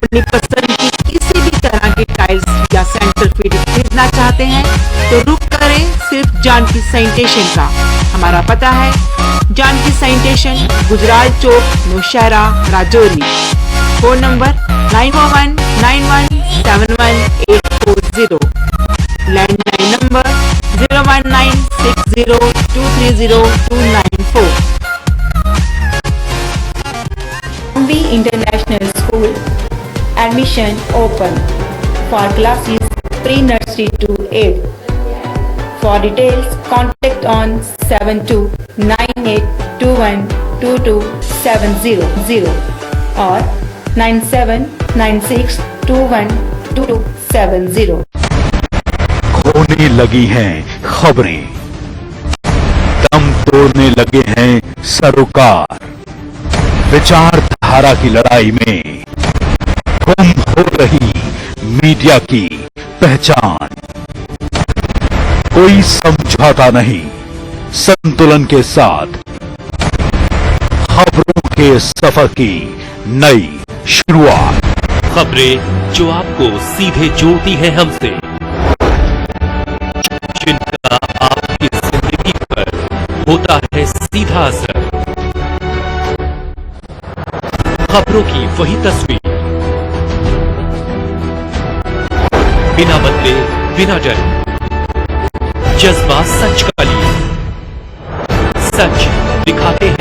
अपनी पसंद की किसी भी तरह के टाइल्स या सेंटर फिटिंग खरीदना चाहते हैं तो रुक करें सिर्फ जानकी सैनिटेशन का। हमारा पता है जानकी सैनिटेशन, गुजराल चौक, Nowshera, Rajouri. Phone number 9191711840। Landline number 01960230294। Ambi International School. Admission open for classes pre-nursery to 8. For details, contact on 7298212270 or 9796212270. खोने लगी हैं खबरें, दम तोड़ने लगे हैं सरोकार। विचारधारा की लड़ाई में गुम हो रही मीडिया की पहचान। कोई समझौता नहीं, संतुलन के साथ खबरों के सफर की नई शुरुआत। खबरें जो आपको सीधे जोड़ती है हमसे, जिनका आपकी जिंदगी पर होता है सीधा असर। खबरों की वही तस्वीर, बिना बदले बिना डरे, जज्बा सच का लिए, सच दिखाते हैं।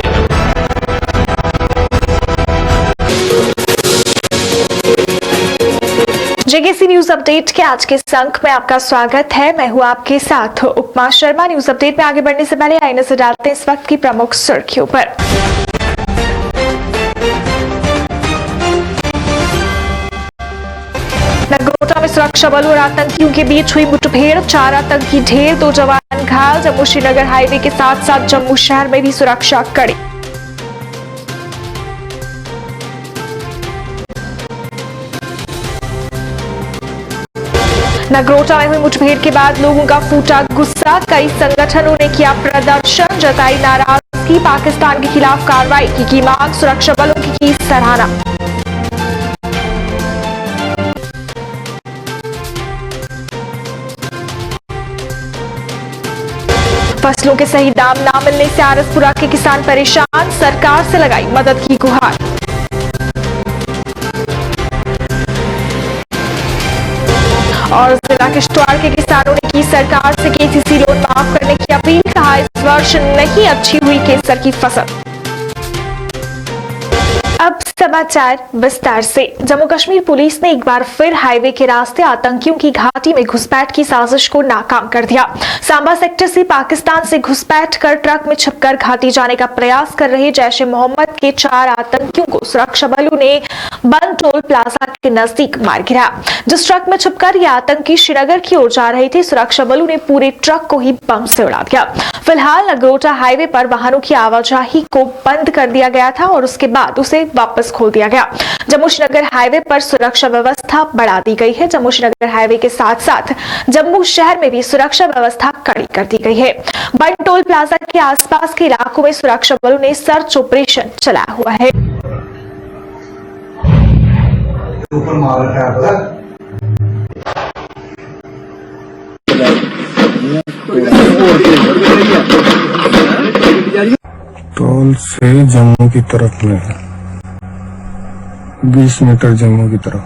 जेकेसी न्यूज अपडेट के आज के इस अंक में आपका स्वागत है। मैं हूं आपके साथ उपमा शर्मा। न्यूज अपडेट में आगे बढ़ने से पहले आइए नजर डालते हैं इस वक्त की प्रमुख सुर्खियों पर। नगरोटा में सुरक्षा बलों और आतंकियों के बीच हुई मुठभेड़, 4 आतंकी ढेर, 2 जवान घायल। जम्मू श्रीनगर हाईवे के साथ साथ जम्मू शहर में भी सुरक्षा कड़ी। नगरोटा में हुई मुठभेड़ के बाद लोगों का फूटा गुस्सा, कई संगठनों ने किया प्रदर्शन, जताई नाराजगी, पाकिस्तान के खिलाफ कार्रवाई की मांग, सुरक्षा बलों की सराहना। फसलों के सही दाम न मिलने से आरसपुरा के किसान परेशान, सरकार से लगाई मदद की गुहार। और जिला किश्तवाड़ के किसानों ने की सरकार से केसीसी लोन माफ करने की अपील, कहा इस वर्ष नहीं अच्छी हुई केसर की फसल। अब समाचार विस्तार से। जम्मू कश्मीर पुलिस ने एक बार फिर हाईवे के रास्ते आतंकियों की घाटी में घुसपैठ की साजिश को नाकाम कर दिया। सांबा सेक्टर से पाकिस्तान से घुसपैठ कर ट्रक में छिपकर घाटी जाने का प्रयास कर रहे जैश ए मोहम्मद के 4 आतंकियों को सुरक्षा बलों ने बंद टोल प्लाजा के नजदीक मार गिराया। जिस ट्रक में छिपकर ये आतंकी श्रीनगर की ओर जा रहे थे, सुरक्षा बलों ने पूरे ट्रक को ही बम से उड़ा दिया। फिलहाल नगरोटा हाईवे पर वाहनों की आवाजाही को बंद कर दिया गया था और उसके बाद उसे वापस खोल दिया गया। जम्मू श्रीनगर हाईवे पर सुरक्षा व्यवस्था बढ़ा दी गई है। जम्मू श्रीनगर हाईवे के साथ साथ जम्मू शहर में भी सुरक्षा व्यवस्था कड़ी कर दी गई है। बंद टोल प्लाजा के आसपास के इलाकों में सुरक्षा बलों ने सर्च ऑपरेशन चलाया हुआ है। टोल से जम्मू की तरफ में 20 मीटर जम्मू की तरफ।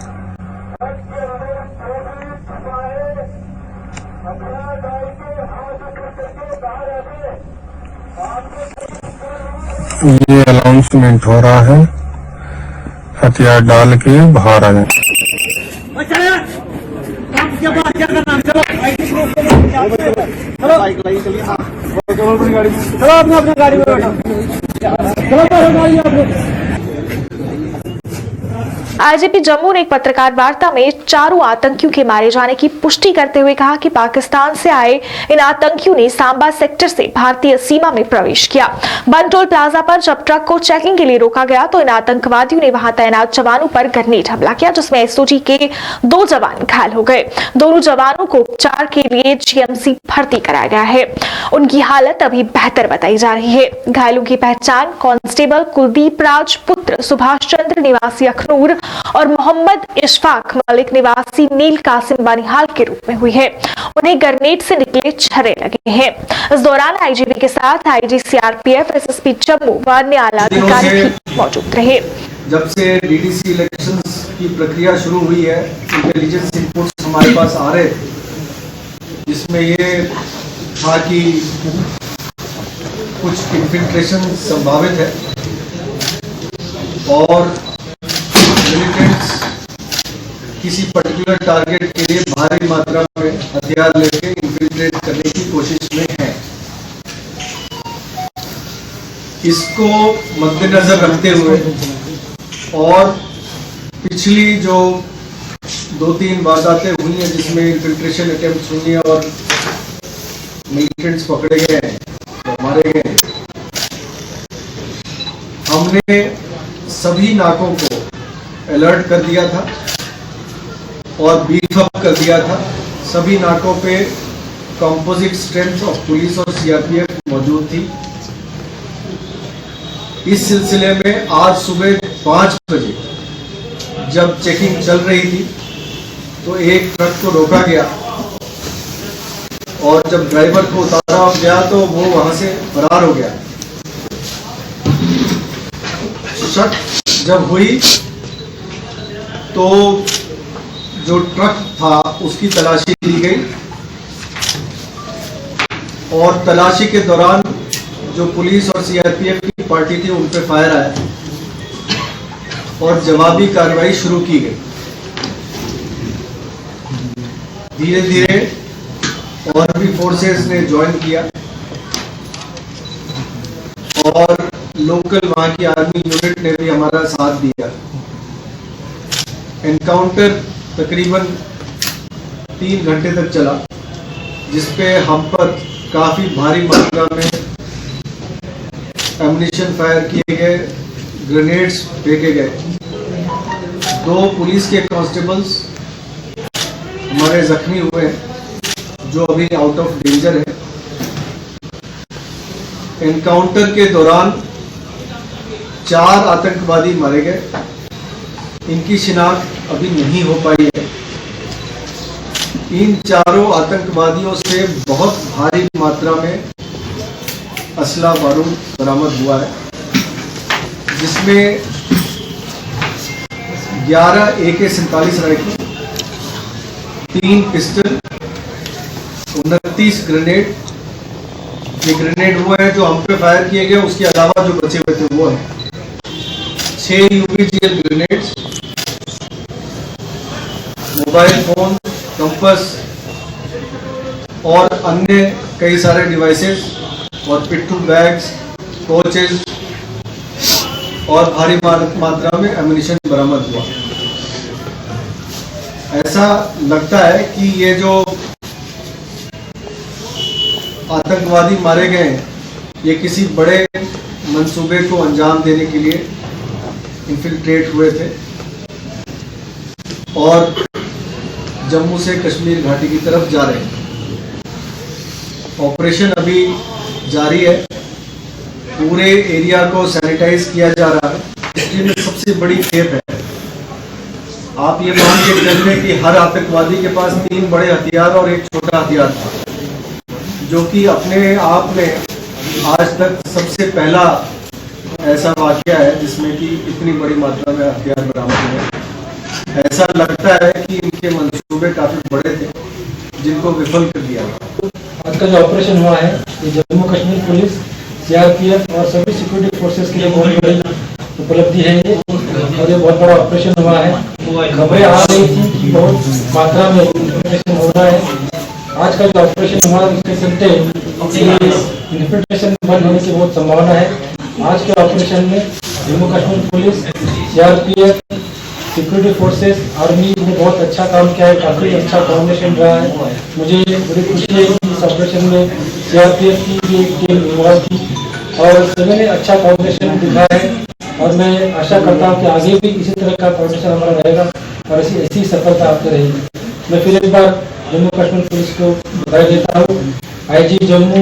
ये अनाउंसमेंट हो रहा है, हथियार डाल के बाहर आ जाए। आईजीपी जम्मू ने एक पत्रकार वार्ता में 4 आतंकियों के मारे जाने की पुष्टि करते हुए कहा कि पाकिस्तान से आए इन आतंकियों ने सांबा सेक्टर से भारतीय सीमा में प्रवेश किया। बंद टोल प्लाजा पर जब ट्रक को चेकिंग के लिए रोका गया तो इन आतंकवादियों ने वहां तैनात जवानों पर ग्रेनेड हमला किया, जिसमें एसओजी के 2 जवान घायल हो गए। दोनों जवानों को उपचार के लिए जीएमसी भर्ती कराया गया है। उनकी हालत अभी बेहतर बताई जा रही है। घायलों की पहचान कांस्टेबल कुलदीप राज पुत्र सुभाष चंद्र निवासी अखनूर, और मोहम्मद इशफाक मलिक निवासी नील कासिम बनिहाल के रूप में हुई है। उन्हें ग्रेनेड से निकले छर्रे लगे हैं। इस दौरान आईजीपी के साथ आईजी सीआरपीएफ, एसएसपी जम्मू व अन्य आला अधिकारी भी मौजूद रहे। जब से डीडीसी इलेक्शंस की प्रक्रिया शुरू हुई है, इंटेलिजेंस इनपुट्स हमारे पास आ रहे थे, जिसमें ये था कि कुछ इन्फिल्ट्रेशन संभावित है और मिलिटेंट्स किसी पर्टिकुलर टारगेट के लिए भारी मात्रा में हथियार लेके इन्फिल्ट्रेट करने की कोशिश में है। इसको मद्देनजर रखते हुए और पिछली जो 2-3 वारदातें हुई हैं जिसमें इन्फिल्ट्रेशन अटेम्प्ट हुई हैं और मिलिटेंट्स पकड़े गए हैं, मारे गए हैं, हमने सभी नाकों को अलर्ट कर दिया था और बीफ अप कर दिया था। सभी नाकों पे कंपोजिट स्ट्रेंथ ऑफ पुलिस और सीआरपीएफ मौजूद थी। इस सिलसिले में आज सुबह 5 बजे जब चेकिंग चल रही थी तो एक ट्रक को रोका गया और जब ड्राइवर को उतारा गया तो वो वहां से फरार हो गया। शक जब हुई तो जो ट्रक था उसकी तलाशी ली गई और तलाशी के दौरान जो पुलिस और सीआरपीएफ की पार्टी थी उन पे फायर आया और जवाबी कार्रवाई शुरू की गई। धीरे धीरे और भी फोर्सेस ने ज्वाइन किया और लोकल वहां की आर्मी यूनिट ने भी हमारा साथ दिया। एनकाउंटर तकरीबन 3 घंटे तक चला, जिसपे हम पर काफी भारी मात्रा में एम्युनिशन फायर किए गए, ग्रेनेड्स फेंके गए। 2 पुलिस के कांस्टेबल्स हमारे जख्मी हुए हैं जो अभी आउट ऑफ डेंजर है। एनकाउंटर के दौरान 4 आतंकवादी मारे गए। इनकी शिनाख्त अभी नहीं हो पाई है। इन चारों आतंकवादियों से बहुत भारी मात्रा में असला बारूद बरामद हुआ है, जिसमें 11 AK-47 राइफल, 3 पिस्टल, 29 ग्रेनेड। ये ग्रेनेड वो है जो हम पे फायर किए गए, उसके अलावा जो बचे हुए थे वो है 6 UBGL grenades, mobile phone, compass और अन्य कई सारे डिवाइसेस और पिट्ठू बैग्स, कोचेस और भारी मात्रा में एम्युनिशन बरामद हुआ। ऐसा लगता है कि ये जो आतंकवादी मारे गए हैं, ये किसी बड़े मंसूबे को अंजाम देने के लिए इन्फिल्ट्रेट हुए थे और जम्मू से कश्मीर घाटी की तरफ जा रहे हैं। ऑपरेशन अभी जारी है, पूरे एरिया को सैनिटाइज किया जा रहा है। हिस्ट्री में सबसे बड़ी खेप है। आप ये मान के चलते कि हर आतंकवादी के पास 3 बड़े हथियार और 1 छोटा हथियार था, जो कि अपने आप में आज तक सबसे पहला ऐसा वाकया है जिसमें कि इतनी बड़ी मात्रा में हथियार बरामद हुए। ऐसा लगता है कि इनके मंसूबे काफी बड़े थे, जिनको विफल कर दिया गया। आज का जो ऑपरेशन हुआ है, ये जम्मू कश्मीर पुलिस, सीआरपीएफ और सभी सिक्योरिटी फोर्सेस के लिए बहुत बड़ी उपलब्धि है ये, और ये बहुत बड़ा ऑपरेशन हुआ है। खबरें आ रही थी कि बहुत मात्रा में इन्फिल्ट्रेशन हो रहा है। आज का जो ऑपरेशन हुआ उसके चलते इन्फिल्ट्रेशन बंद होने की बहुत संभावना है। आज के ऑपरेशन में Jammu Kashmir police, CRPF, security forces, army ने बहुत अच्छा काम किया है। काफ़ी अच्छा कॉम्बिनेशन रहा है। मुझे बड़ी खुशी है कि इस ऑपरेशन में सीआरपीएफ की भी एक टीम इन्वॉल्व थी और सभी ने अच्छा कॉम्बिनेशन दिखाया है और मैं आशा करता हूँ कि आगे भी इसी तरह का कॉम्बिनेशन हमारा रहेगा और ऐसी सफलता आती रहेगी। मैं फिर एक बार जम्मू कश्मीर पुलिस को बधाई देता हूँ। IG Jammu,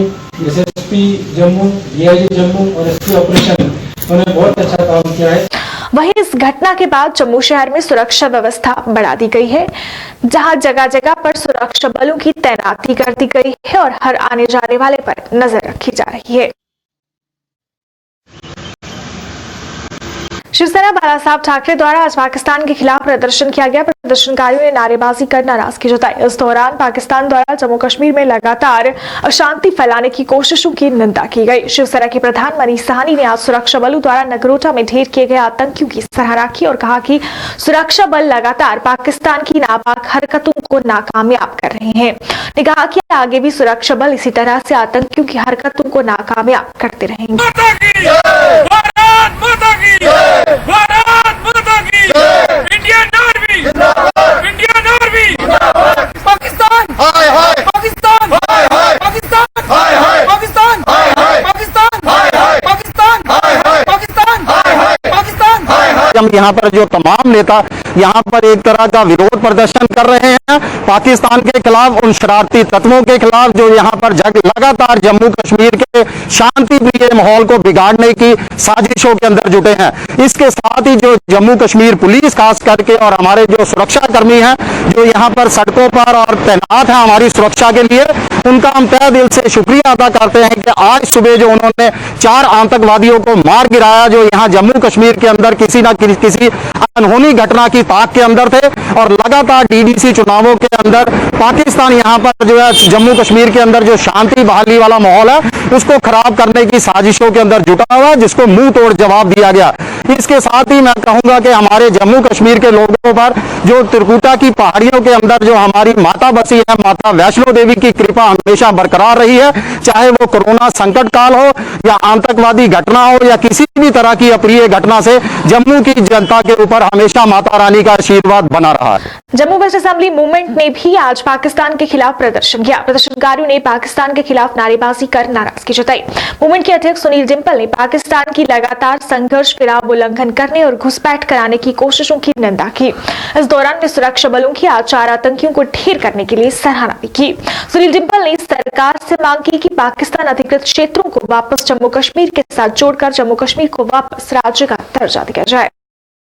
SSP Jammu, DIG Jammu और SP ऑपरेशन उन्होंने बहुत अच्छा काम किया है। वहीं इस घटना के बाद जम्मू शहर में सुरक्षा व्यवस्था बढ़ा दी गई है, जहां जगह जगह पर सुरक्षा बलों की तैनाती कर दी गई है और हर आने जाने वाले पर नजर रखी जा रही है। शिवसेना बाला साहब ठाकरे द्वारा आज पाकिस्तान के खिलाफ प्रदर्शन किया गया। प्रदर्शनकारियों ने नारेबाजी कर नाराजगी जताई। इस दौरान पाकिस्तान द्वारा जम्मू कश्मीर में लगातार अशांति फैलाने की कोशिशों की निंदा की गई। शिवसेना के प्रधान मनीष साहनी ने आज सुरक्षा बलों द्वारा नगरोटा में ढेर किए गए आतंकियों की सराहना की और कहा कि सुरक्षा बल लगातार पाकिस्तान की नापाक हरकतों को नाकामयाब कर रहे हैं। ने कहा कि आगे भी सुरक्षा बल इसी तरह से आतंकियों की हरकतों को नाकामयाब करते रहेंगे। Indian army Pakistan Pakistan Pakistan Pakistan Pakistan Pakistan Pakistan. हम यहाँ पर जो तमाम नेता यहाँ पर एक तरह का विरोध प्रदर्शन कर रहे हैं पाकिस्तान के खिलाफ, उन शरारती तत्वों के खिलाफ जो यहाँ पर लगातार जम्मू कश्मीर के शांति प्रिय माहौल को बिगाड़ने की साजिशों के अंदर जुटे हैं। इसके साथ ही जो जम्मू कश्मीर पुलिस खास करके और हमारे जो सुरक्षा कर्मी हैं जो यहाँ पर सड़कों पर और तैनात हैं हमारी सुरक्षा के लिए, उनका हम तहे दिल से शुक्रिया अदा करते हैं कि आज सुबह जो उन्होंने 4 आतंकवादियों को मार गिराया जो यहाँ जम्मू कश्मीर के अंदर किसी न किसी अनहोनी घटना की ताक के अंदर थे, और लगातार डीडीसी चुनावों के अंदर पाकिस्तान यहाँ पर जो है जम्मू कश्मीर के अंदर जो शांति बहाली वाला माहौल है उसको खराब करने की साजिशों के अंदर जुटा हुआ है, जिसको मुंह तोड़ जवाब दिया गया। इसके साथ ही मैं कहूंगा कि हमारे जम्मू कश्मीर के लोगों पर जो त्रिकुटा की पहाड़ियों के अंदर जो हमारी माता बसी है, माता वैष्णो देवी की कृपा हमेशा बरकरार रही है, चाहे वो कोरोना संकट काल हो या आतंकवादी घटना हो या किसी भी तरह की अप्रिय घटना से जम्मू की जनता के ऊपर हमेशा माता रानी का आशीर्वाद बना रहा है। जम्मू वेस्ट असेंबली मूवमेंट ने भी आज पाकिस्तान के खिलाफ प्रदर्शन किया। प्रदर्शनकारियों ने पाकिस्तान के खिलाफ नारेबाजी कर नाराजगी जताई। मूवमेंट के अध्यक्ष सुनील डिम्पल ने पाकिस्तान की लगातार संघर्ष विराम उल्लंघन करने और घुसपैठ कराने की कोशिशों की निंदा की। इस दौरान वे सुरक्षा बलों की आज 4 आतंकियों को ढेर करने के लिए सराहना भी की। सुनील डिम्पल ने सरकार से मांग की कि पाकिस्तान अधिकृत क्षेत्रों को वापस जम्मू कश्मीर के साथ जोड़कर जम्मू कश्मीर को वापस राज्य का दर्जा दिया जाए।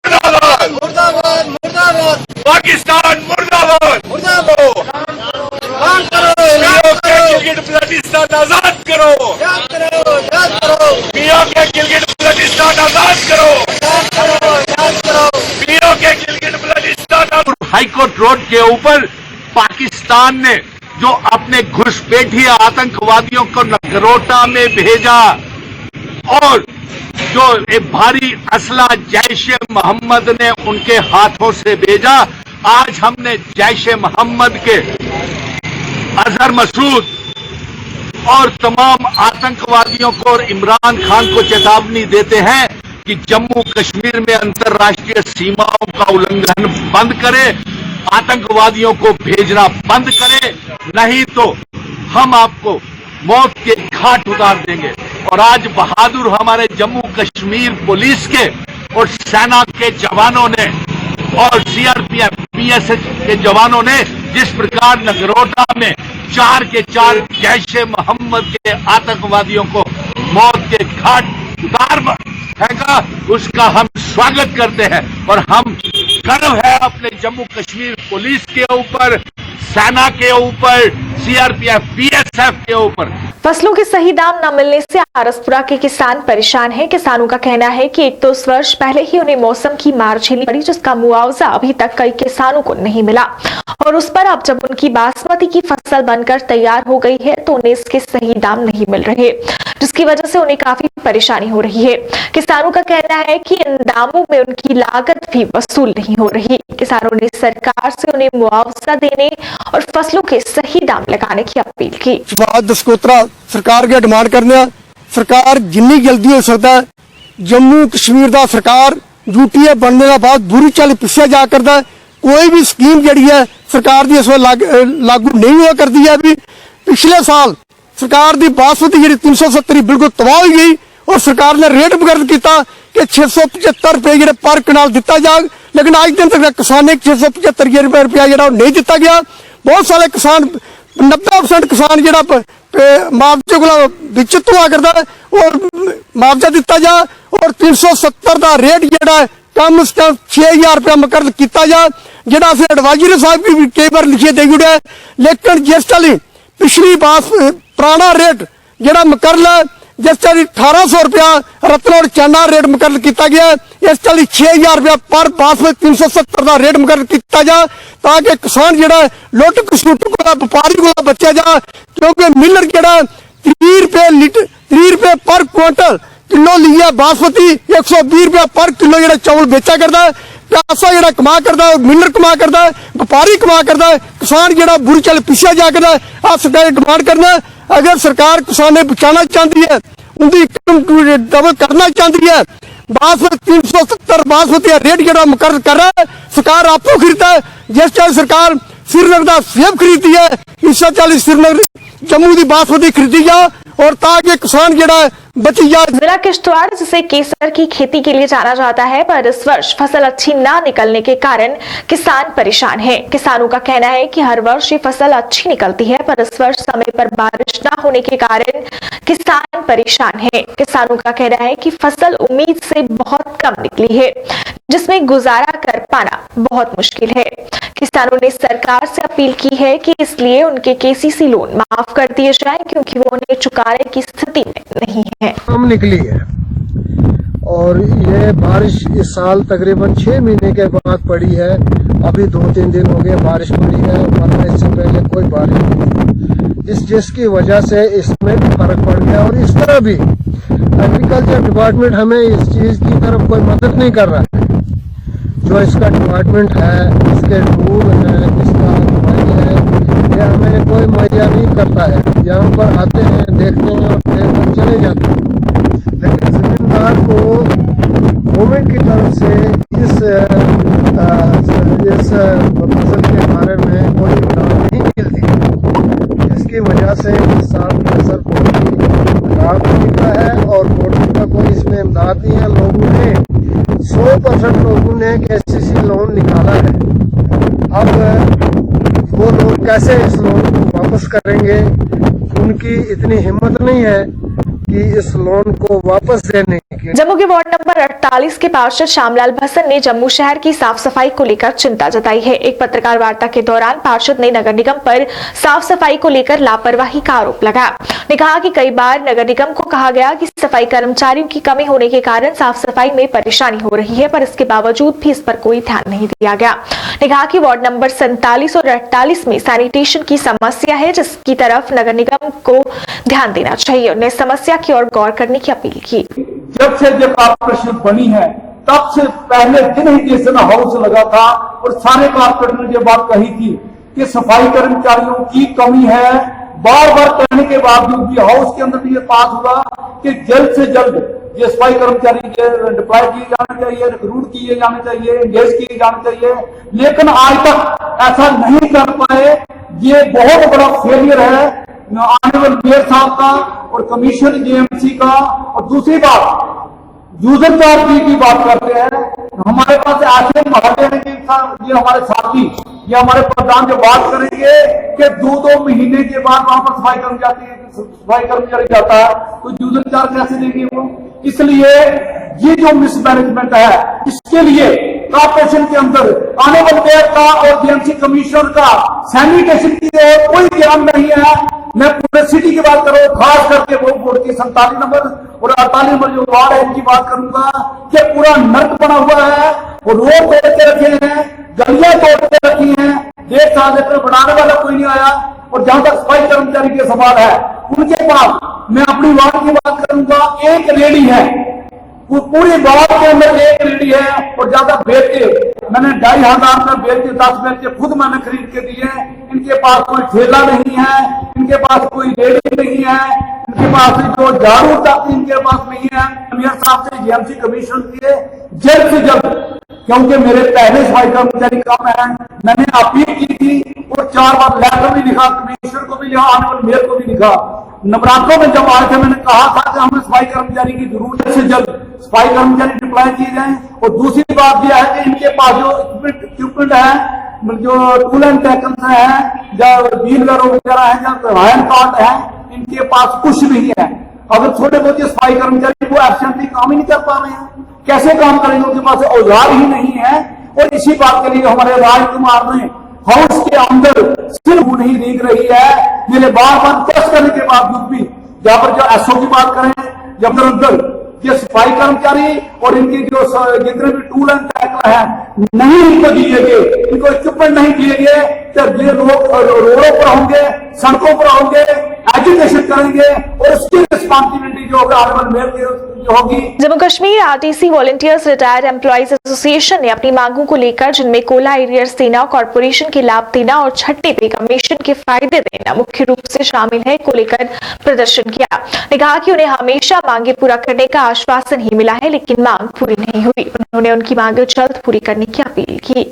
मुर्दाबाद मुर्दाबाद पाकिस्तान मुर्दाबाद मुर्दाबाद गिलगिट बल्तिस्तान आजाद करो, पीओ के गिलगिट बल्तिस्तान आजाद करो, पीओ के गिलगिट बल्तिस्तान। हाईकोर्ट रोड के ऊपर पाकिस्तान ने जो अपने घुसपैठी आतंकवादियों को नगरोटा में भेजा और जो एक भारी असला जैश-ए मोहम्मद ने उनके हाथों से भेजा, आज हमने जैश-ए मोहम्मद के अजहर मसूद और तमाम आतंकवादियों को और इमरान खान को चेतावनी देते हैं कि जम्मू कश्मीर में अंतर्राष्ट्रीय सीमाओं का उल्लंघन बंद करे, आतंकवादियों को भेजना बंद करे, नहीं तो हम आपको मौत के घाट उतार देंगे। और आज बहादुर हमारे जम्मू कश्मीर पुलिस के और सेना के जवानों ने और सीआरपीएफ पीएसएफ के जवानों ने जिस प्रकार नगरोटा में 4 के 4 जैश-ए मोहम्मद के आतंकवादियों को मौत के घाट उतार फेंका, उसका हम स्वागत करते हैं और हम गर्व है अपने जम्मू कश्मीर पुलिस के ऊपर, सेना के ऊपर, सीआरपीएफ बीएसएफ के ऊपर। फसलों के सही दाम न मिलने से आरसपुरा के किसान परेशान हैं। किसानों का कहना है कि एक तो इस वर्ष पहले ही उन्हें मौसम की मार झेलनी पड़ी, जिसका मुआवजा अभी तक कई किसानों को नहीं मिला, और उस पर अब जब उनकी बासमती की फसल बनकर तैयार हो गई है तो उन्हें इसके सही दाम नहीं मिल रहे, जिसकी वजह से उन्हें काफी परेशानी हो रही है। किसानों का कहना है कि इन दामों में उनकी लागत भी वसूल नहीं हो रही। किसानों ने सरकार से उन्हें मुआवजा देने और फसलों के सही दाम लगाने की अपील की। दसकोतरा सरकार के डिमांड करने, सरकार जिन्नी जल्दी हो सकता है जम्मू कश्मीर का सरकार यूटीए बनने का बाद बुरी चाल पिछे जा करता है। कोई भी स्कीम जी है सरकार की इस वे लागू नहीं हुआ करती है। अभी पिछले साल सरकार की बासमती जी 370 बिल्कुल तबाह हो गई और सरकार ने रेट मुकर्रर किया कि 675 रुपए जो पर कनाल दिता जाए, लेकिन आज दिन तक किसान ने 675 रुपया जो नहीं दिता गया। बहुत सारे किसान 90% किसान जो मुआवजे को बिच हुआ करता है और मुआवजा दिता जा और 370 का रेट जोड़ा कम से कम 6000 रुपया मुकर्रर किया जा, जिहड़ा असीं एडवाइजरी साहब भी कई बार लिखिए दे जुड़े। लेकिन जिस चाली पिछली बास पुराना रेट जिहड़ा मुकर्रर है, जिस चाली 1800 रुपया रत्न और चना रेट मुकर्रर किया गया, इस चाली 6000 रुपया पर बासमती 370 का रेट मुकर्रर किया जा, ताकि किसान जिहड़ा लुट कसूट को व्यापारी को बचा जा। क्योंकि मिलर जिहड़ा 30 रुपये लीटर 30 रुपये पर क्विंटल किलो लिया बासमती, 120 रुपया पर किलो जिहड़ा चावल बेचा करता है। पैसा जिहड़ा कमा करता है, मिलर कमा करता है, व्यापारी कमा करता है, किसान जिहड़ा बुरी चाल पिछे जा करता है। आप सरकार डिमांड करना, अगर सरकार किसान बचाना चाहती है, उनकी इनकम डबल करना चाहती है, बासमती 370 बासमती रेट जिहड़ा मुकर्रर कर रहा है, सरकार आपको खरीदता है। जिस चाल सरकार श्रीनगर का सेब खरीदती है, इस चाल श्रीनगर जम्मू की बासमती खरीदी जा, और ताकि किसान जिहड़ा बची जा। जिला किश्तवाड़ जिसे केसर की खेती के लिए जाना जाता है, पर इस वर्ष फसल अच्छी ना निकलने के कारण किसान परेशान हैं। किसानों का कहना है कि हर वर्ष ये फसल अच्छी निकलती है, पर इस वर्ष समय पर बारिश ना होने के कारण किसान परेशान हैं। किसानों का कहना है कि फसल उम्मीद से बहुत कम निकली है, जिसमें गुजारा कर पाना बहुत मुश्किल है। किसानों ने सरकार से अपील की है कि इसलिए उनके केसीसी लोन माफ कर दिए जाएं, क्योंकि वो उन्हें चुकाने की स्थिति में नहीं है। कम निकली है, और ये बारिश इस साल तकरीबन 6 महीने के बाद पड़ी है। अभी 2-3 दिन हो गए बारिश पड़ी है, वरना इससे पहले कोई बारिश नहीं, जिसकी वजह से इसमें भी फर्क पड़ गया। और इस तरह भी एग्रीकल्चर डिपार्टमेंट हमें इस चीज की तरफ कोई मदद नहीं कर रहा है। जो इसका डिपार्टमेंट है, इसके टूल है, इसका दवाई है, ये हमें कोई मुहैया नहीं करता है। यहाँ पर आते हैं, देखते हैं और देख कर चले जाते हैं। लेकिन जमींदार को गवर्नमेंट की तरफ से इस फसल के बारे में कोई इमदाद नहीं मिलती, जिसकी वजह से इस साल फसल बहुत ही खराब निकला है। और गवर्नमेंट का कोई इसमें इमदाद नहीं है। लोगों ने 100% लोगों ने केसीसी लोन निकाला है। अब वो लोग कैसे इस लोन को वापस करेंगे, उनकी इतनी हिम्मत नहीं है कि इस लोन को वापस देने की। जम्मू के वार्ड नंबर 48 के पार्षद श्यामलाल भसन ने जम्मू शहर की साफ सफाई को लेकर चिंता जताई है। एक पत्रकार वार्ता के दौरान पार्षद ने नगर निगम पर साफ सफाई को लेकर लापरवाही का आरोप लगाया। ने कहा कि कई बार नगर निगम को कहा गया कि सफाई कर्मचारियों की कमी होने के कारण साफ सफाई में परेशानी हो रही है, पर इसके बावजूद भी इस पर कोई ध्यान नहीं दिया गया। ने कहा कि वार्ड नंबर 47 और 48 में सैनिटेशन की समस्या है, जिसकी तरफ नगर निगम को ध्यान देना चाहिए। उन्हें समस्या की ओर गौर करने की अपील की। जब से कॉर्पोरेशन बनी है, तब से पहले दिन ही जिस दिन हाउस लगा था और सारे कॉर्पोरेटर ने ये बात कही थी कि सफाई कर्मचारियों की कमी है। बार बार कहने के बावजूद भी हाउस के अंदर भी ये पास हुआ कि जल्द से जल्द ये सफाई कर्मचारी डिप्लॉय किए जाने चाहिए, रिक्रूट किए जाने चाहिए, एंगेज किए जाने चाहिए। लेकिन आज तक ऐसा नहीं कर पाए। ये बहुत बड़ा फेलियर है ऑनरेबल मेयर साहब का और कमिश्नर जेएमसी का। और दूसरी बात, यूजर चार्ज की बात करते हैं। हमारे पास ऐसे महाजन हैं, ये हमारे साथी, ये हमारे प्रधान जो बात करेंगे कि 2-2 महीने के बाद वहां पर सफाई कर्मचारी जाता है, तो यूजर चार्ज कैसे देंगे वो? इसलिए ये जो मिसमैनेजमेंट है, इसके लिए कॉर्पोरेशन के अंदर ऑनरेबल मेयर का और जेएमसी कमिश्नर का सैनिटेशन की कोई ध्यान नहीं है। मैं पूरे सिटी की बात करूं, खास करके वो बोर्ड की 47 नंबर और 48 नंबर जो वार्ड है इनकी बात करूंगा कि पूरा नर्क बना हुआ है। वो रोड तोड़ के रखे हैं, गलियां तोड़ के रखी हैं, 1.5 साल से बनाने वाला कोई नहीं आया। और जहां तक सफाई कर्मचारी के सवाल है, उनके पास मैं अपनी वार्ड की बात करूंगा, एक रेडी है, वो पूरी वार्ड के अंदर एक रेडी है। और ज्यादा बेचे मैंने 2500 में बेचे 10 बेचे खुद मैंने खरीद के दिए। इनके पास कोई ठेला नहीं है, इनके पास कोई रेडी नहीं है, इनके पास जो झाड़ू तक इनके पास नहीं है। मेयर साहब से जेएमसी कमीशन किए जल्द से जल्द, क्योंकि मेरे पहले सफाई कर्मचारी कम है। मैंने अपील की थी और 4 बार लेटर भी लिखा, कमिश्नर को भी लिखा, ऑनरेबल मेयर को भी लिखा। नवरात्रों में जब आए थे मैंने कहा था कि हमें सफाई कर्मचारी की जरूरत से जल्द सफाई कर्मचारी डिप्लॉय किए जाए। और दूसरी बात यह है कि इनके पास जो इक्विपमेंट है, जो टूल एंड टेकन है, जो व्हील वगैरह है, जो हैंड कार्ड है, इनके पास कुछ नहीं है। अगर छोटे बहुत सफाई कर्मचारी वो एब्सेंटली काम ही नहीं कर पा रहे हैं, कैसे काम करेंगे? उनके पास औजार ही नहीं है। और इसी बात के लिए हमारे राजकुमार ने हाउस के अंदर सिर्फ नहीं दिख रही है, मेरे बार बार प्रेस करने के बावजूद भी जहां पर जो एसओ की बात करें, जब अंदर ये सफाई कर्मचारी और इनके जो जितने भी टूल एंड टैकल है नहीं इनको दिए गए, इनको इक्विपमेंट नहीं दिए गए, तो ये लोग रोडों पर होंगे, सड़कों पर होंगे, एजुकेशन करेंगे और उसकी रिस्पॉन्सिबिलिटी जो होगा आने वाले मेयर की होगी। Jammu Kashmir RTC volunteers retired employees association ने अपनी मांगों को लेकर, जिनमें कोला एरियर्स देना, कॉर्पोरेशन के लाभ देना और छठे पे कमीशन के फायदे देना मुख्य रूप से शामिल है, को लेकर प्रदर्शन किया। ने कहा कि उन्हें हमेशा मांगे पूरा करने का आश्वासन ही मिला है, लेकिन मांग पूरी नहीं हुई। उन्होंने उनकी मांगे जल्द पूरी करने की अपील की।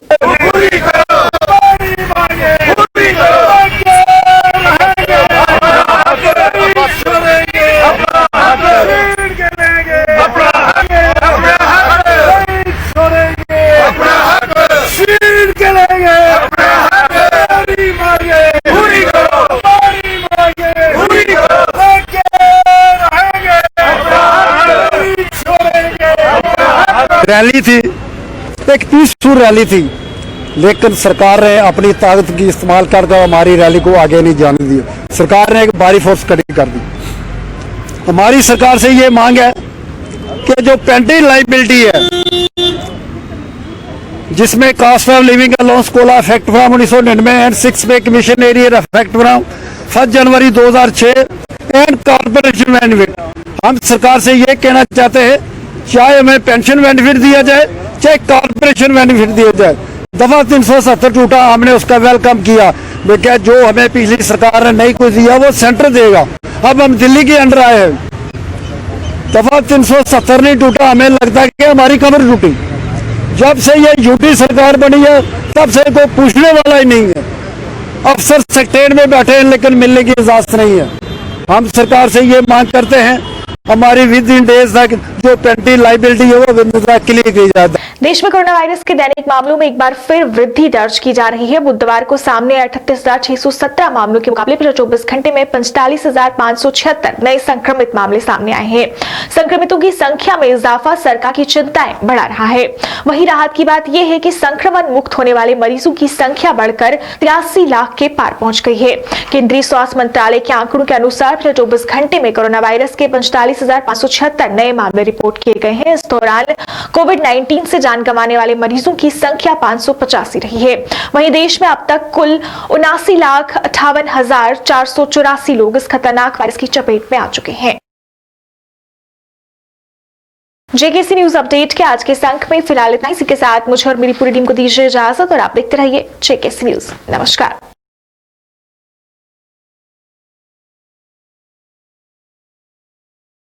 रैली थी, एक पीसफुल रैली थी, लेकिन सरकार ने अपनी ताकत की इस्तेमाल करके हमारी रैली को आगे नहीं जाने दिया। सरकार ने एक भारी फोर्स खड़ी कर दी। हमारी सरकार से ये मांग है कि जो पेंडिंग लाइबिलिटी है, जिसमें cost of living allowance COLA effect from 1999 and 6 pay commission arrear effect from 1 जनवरी 2006 एंड कॉर्पोरेशन बेनिफिट, हम सरकार से ये कहना चाहते हैं, चाहे हमें पेंशन बेनिफिट दिया जाए, चाहे कॉर्पोरेशन बेनिफिट दिया जाए। दफा 370 टूटा, हमने उसका वेलकम किया, लेकिन जो हमें पिछली सरकार ने नहीं कुछ दिया वो सेंटर देगा। अब हम दिल्ली के अंडर आए हैं, दफा 370 नहीं टूटा, हमें लगता है कि हमारी कमर टूटी। जब से ये यूटी सरकार बनी है तब से कोई पूछने वाला ही नहीं है। अफसर सेक्रेटरीट में बैठे हैं लेकिन मिलने की इजाजत नहीं है। हम सरकार से ये मांग करते हैं, हमारी विद इन डेज तक जो पेंडिंग लाइबिलिटी है वो क्लियर की जाए। देश में कोरोना वायरस के दैनिक मामलों में एक बार फिर वृद्धि दर्ज की जा रही है। बुधवार को सामने 38,617 मामलों के मुकाबले पिछले 24 घंटे में 45,576 नए संक्रमित मामले सामने आए हैं। संक्रमितों की संख्या में इजाफा सरकार की चिंताएं बढ़ा रहा है। वहीं राहत की बात यह है कि संक्रमण मुक्त होने वाले मरीजों की संख्या बढ़कर 83 लाख के पार पहुंच गई है। केंद्रीय स्वास्थ्य मंत्रालय के आंकड़ों के अनुसार पिछले 24 घंटे में कोरोना वायरस के 45,576 नए मामले रिपोर्ट किए गए हैं। इस दौरान कोविड-19 से जान गंवाने वाले मरीजों की संख्या 585 रही है। वहीं देश में अब तक कुल 79,58,484 लोग इस खतरनाक वायरस की चपेट में आ चुके हैं। जेकेसी न्यूज अपडेट के आज के इस अंक में फिलहाल इतना। इसी के साथ मुझे और मेरी पूरी टीम को दीजिए इजाजत और आप देखते रहिए जेकेसी न्यूज। नमस्कार।